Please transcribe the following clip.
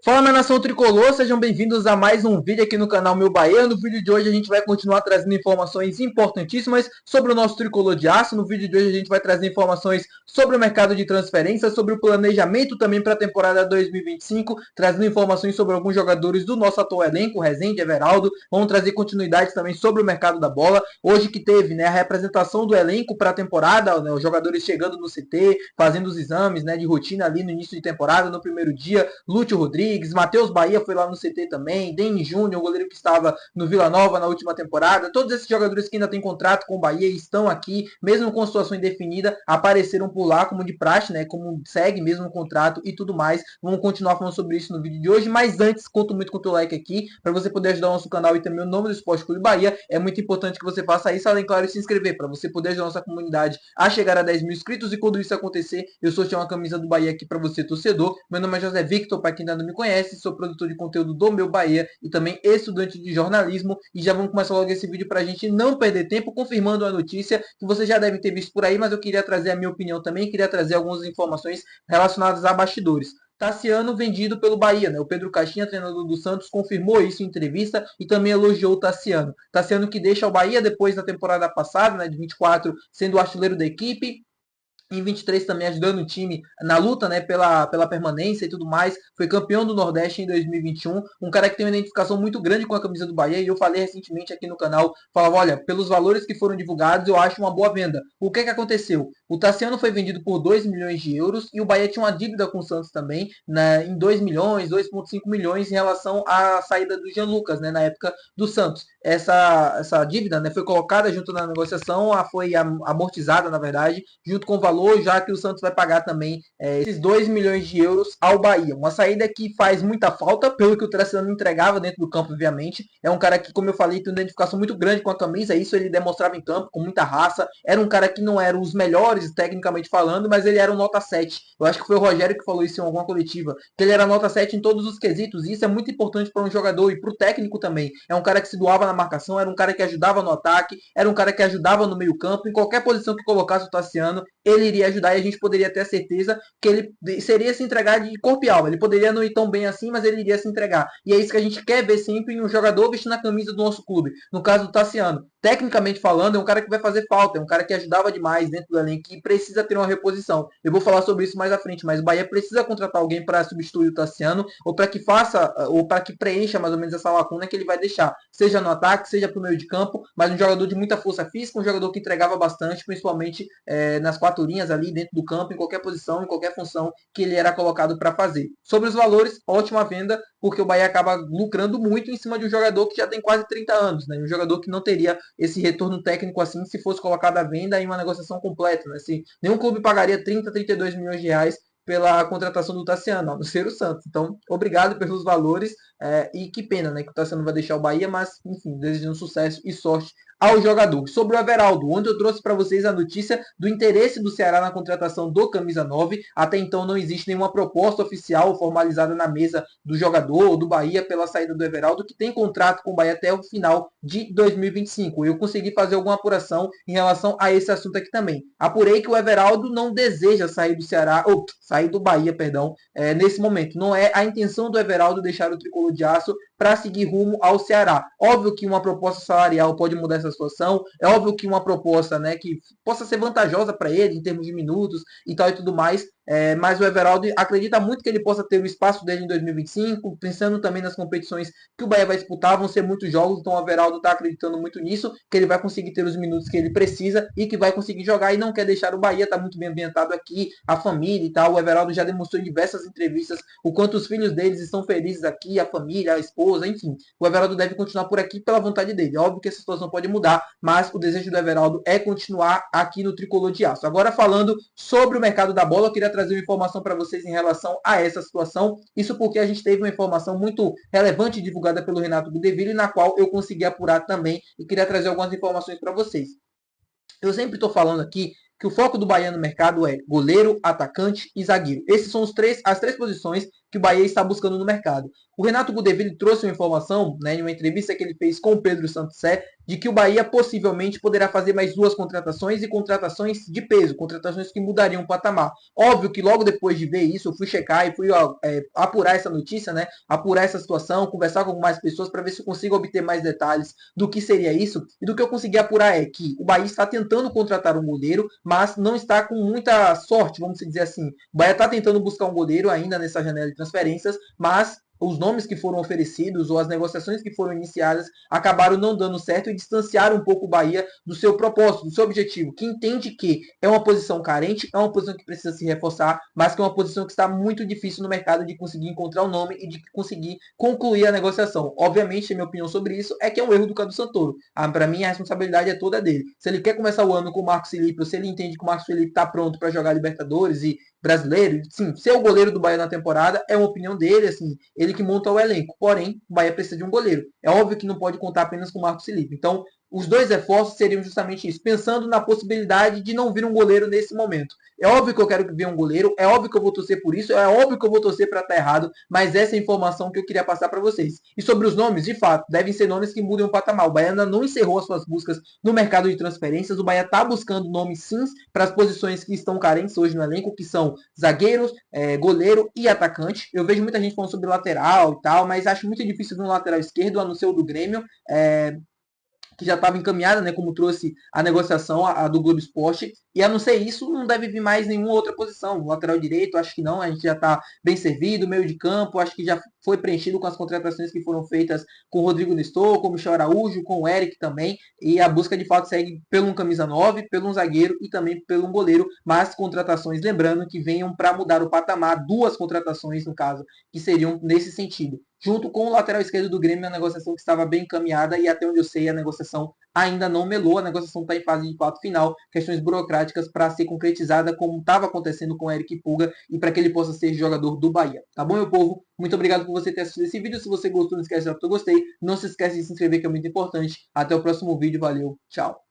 Fala, minha nação tricolor, sejam bem-vindos a mais um vídeo aqui no canal Meu Bahia. No vídeo de hoje a gente vai continuar trazendo informações importantíssimas sobre o nosso tricolor de aço. No vídeo de hoje a gente vai trazer informações sobre o mercado de transferência, sobre o planejamento também para a temporada 2025, trazendo informações sobre alguns jogadores do nosso atual elenco, Rezende, Everaldo. Vamos trazer continuidades também sobre o mercado da bola. Hoje que teve, né, a representação do elenco para a temporada, né, os jogadores chegando no CT, fazendo os exames, né, de rotina ali no início de temporada, no primeiro dia. Lúcio Rodrigues, Matheus Bahia foi lá no CT também, Denis Júnior, o goleiro que estava no Vila Nova na última temporada. Todos esses jogadores que ainda têm contrato com o Bahia estão aqui, mesmo com situação indefinida, apareceram por lá como de praxe, né? Como segue mesmo o contrato e tudo mais. Vamos continuar falando sobre isso no vídeo de hoje, mas antes, conto muito com o teu like aqui, para você poder ajudar o nosso canal e também o nome do Esporte Clube Bahia. É muito importante que você faça isso, além, claro, de se inscrever, para você poder ajudar a nossa comunidade a chegar a 10 mil inscritos. E quando isso acontecer, eu sorteio uma camisa do Bahia aqui para você, torcedor. Meu nome é José Victor, para quem ainda não me conhece, sou produtor de conteúdo do Meu Bahia e também estudante de jornalismo. E já vamos começar logo esse vídeo para a gente não perder tempo, confirmando a notícia que você já deve ter visto por aí, mas eu queria trazer a minha opinião também, queria trazer algumas informações relacionadas a bastidores. Tassiano vendido pelo Bahia, né? O Pedro Caixinha, treinador do Santos, confirmou isso em entrevista e também elogiou o Tassiano. Tassiano que deixa o Bahia depois da temporada passada, né, de 24, sendo o artilheiro da equipe, em 23 também ajudando o time na luta, né, pela permanência e tudo mais. Foi campeão do Nordeste em 2021. Um cara que tem uma identificação muito grande com a camisa do Bahia. E eu falei recentemente aqui no canal, falava, olha, pelos valores que foram divulgados, eu acho uma boa venda. O que aconteceu? O Tassiano foi vendido por 2 milhões de euros e o Bahia tinha uma dívida com o Santos também, né, em 2 milhões, 2,5 milhões em relação à saída do Jean Lucas, né, na época do Santos. Essa dívida, né, foi colocada junto na negociação, foi amortizada, na verdade, junto com o valor, já que o Santos vai pagar também esses 2 milhões de euros ao Bahia. Uma saída que faz muita falta, pelo que o Tressano entregava dentro do campo, obviamente. É um cara que, como eu falei, tem uma identificação muito grande com a camisa, isso ele demonstrava em campo, com muita raça. Era um cara que não era os melhores, tecnicamente falando, mas ele era um nota 7. Eu acho que foi o Rogério que falou isso em alguma coletiva, que ele era nota 7 em todos os quesitos, e isso é muito importante para um jogador e para o técnico também. É um cara que se doava na marcação, era um cara que ajudava no ataque, era um cara que ajudava no meio campo, em qualquer posição que colocasse o Tassiano, ele iria ajudar e a gente poderia ter a certeza que ele seria se entregar de corpo e alma. Ele poderia não ir tão bem assim, mas ele iria se entregar. E é isso que a gente quer ver sempre em um jogador vestindo a camisa do nosso clube. No caso do Tassiano, tecnicamente falando, é um cara que vai fazer falta, é um cara que ajudava demais dentro do elenco e precisa ter uma reposição. Eu vou falar sobre isso mais à frente, mas o Bahia precisa contratar alguém para substituir o Tassiano ou para que faça, ou para que preencha mais ou menos essa lacuna que ele vai deixar, seja no ataque, seja para o meio de campo, mas um jogador de muita força física, um jogador que entregava bastante, principalmente nas 4 linhas ali dentro do campo, em qualquer posição, em qualquer função que ele era colocado para fazer. Sobre os valores, ótima venda, porque o Bahia acaba lucrando muito em cima de um jogador que já tem quase 30 anos, né? Um jogador que não teria esse retorno técnico assim se fosse colocado à venda em uma negociação completa, né? Se nenhum clube pagaria 30, 32 milhões de reais pela contratação do Tassiano, a não ser o Santos. Então, obrigado pelos valores e que pena, né, que o Tassiano vai deixar o Bahia, mas, enfim, desejando sucesso e sorte ao jogador. Sobre o Everaldo, onde eu trouxe para vocês a notícia do interesse do Ceará na contratação do Camisa 9. Até então não existe nenhuma proposta oficial formalizada na mesa do jogador ou do Bahia pela saída do Everaldo, que tem contrato com o Bahia até o final de 2025. Eu consegui fazer alguma apuração em relação a esse assunto aqui também. Apurei que o Everaldo não deseja sair do Ceará, ou sair do Bahia, perdão, nesse momento. Não é a intenção do Everaldo deixar o tricolor de aço para seguir rumo ao Ceará. Óbvio que uma proposta salarial pode mudar essa situação, é óbvio que uma proposta, né, que possa ser vantajosa para ele em termos de minutos e tal e tudo mais, mas o Everaldo acredita muito que ele possa ter o espaço dele em 2025, pensando também nas competições que o Bahia vai disputar, vão ser muitos jogos, então o Everaldo está acreditando muito nisso, que ele vai conseguir ter os minutos que ele precisa e que vai conseguir jogar e não quer deixar o Bahia, está muito bem ambientado aqui, a família e tal. O Everaldo já demonstrou em diversas entrevistas o quanto os filhos deles estão felizes aqui, a família, a esposa, enfim. O Everaldo deve continuar por aqui pela vontade dele. Óbvio que essa situação pode mudar, mas o desejo do Everaldo é continuar aqui no Tricolor de Aço. Agora falando sobre o mercado da bola, eu queria trazer uma informação para vocês em relação a essa situação. Isso porque a gente teve uma informação muito relevante divulgada pelo Renato Gudeville, na qual eu consegui apurar também e queria trazer algumas informações para vocês. Eu sempre estou falando aqui que o foco do Bahia no mercado é goleiro, atacante e zagueiro. Esses são as três posições que o Bahia está buscando no mercado. O Renato Gudeville trouxe uma informação, né, em uma entrevista que ele fez com o Pedro Santos Sé, de que o Bahia possivelmente poderá fazer mais 2 contratações e contratações de peso, contratações que mudariam o patamar. Óbvio que logo depois de ver isso, eu fui checar e fui apurar essa notícia, né, apurar essa situação, conversar com mais pessoas para ver se eu consigo obter mais detalhes do que seria isso. E do que eu consegui apurar é que o Bahia está tentando contratar um goleiro, mas não está com muita sorte, vamos dizer assim. O Bahia está tentando buscar um goleiro ainda nessa janela de transferências, mas os nomes que foram oferecidos ou as negociações que foram iniciadas acabaram não dando certo e distanciaram um pouco o Bahia do seu propósito, do seu objetivo, que entende que é uma posição carente, é uma posição que precisa se reforçar, mas que é uma posição que está muito difícil no mercado de conseguir encontrar o nome e de conseguir concluir a negociação. Obviamente, a minha opinião sobre isso é que é um erro do Cadu Santoro. Para mim, a responsabilidade é toda dele. Se ele quer começar o ano com o Marcos Felipe, ou se ele entende que o Marcos Felipe está pronto para jogar Libertadores e brasileiro, sim, ser o goleiro do Bahia na temporada é uma opinião dele, assim, ele que monta o elenco. Porém, o Bahia precisa de um goleiro. É óbvio que não pode contar apenas com o Marcos Felipe. Então, os 2 reforços seriam justamente isso, pensando na possibilidade de não vir um goleiro nesse momento. É óbvio que eu quero que venha um goleiro, é óbvio que eu vou torcer por isso, é óbvio que eu vou torcer para estar errado, mas essa é a informação que eu queria passar para vocês. E sobre os nomes, de fato, devem ser nomes que mudem o patamar. O Bahia ainda não encerrou as suas buscas no mercado de transferências, o Bahia está buscando nomes sim para as posições que estão carentes hoje no elenco, que são zagueiros, goleiro e atacante. Eu vejo muita gente falando sobre lateral e tal, mas acho muito difícil ver um lateral esquerdo, a não ser o do Grêmio. Que já estava encaminhada, né, como trouxe a negociação, a do Globo Esporte, e a não ser isso, não deve vir mais nenhuma outra posição. O lateral direito, acho que não, a gente já está bem servido, meio de campo, acho que já foi preenchido com as contratações que foram feitas com o Rodrigo Nestor, com o Michel Araújo, com o Eric também, e a busca de fato segue pelo um camisa 9, pelo um zagueiro e também pelo um goleiro, mas contratações, lembrando que venham para mudar o patamar, 2 contratações no caso, que seriam nesse sentido. Junto com o lateral esquerdo do Grêmio, a negociação que estava bem encaminhada e até onde eu sei a negociação ainda não melou, a negociação está em fase de fato final, questões burocráticas para ser concretizada como estava acontecendo com o Eric Pulga e para que ele possa ser jogador do Bahia. Tá bom, meu povo? Muito obrigado por você ter assistido esse vídeo. Se você gostou, não esquece de dar o gostei. Não se esquece de se inscrever, que é muito importante. Até o próximo vídeo. Valeu, tchau.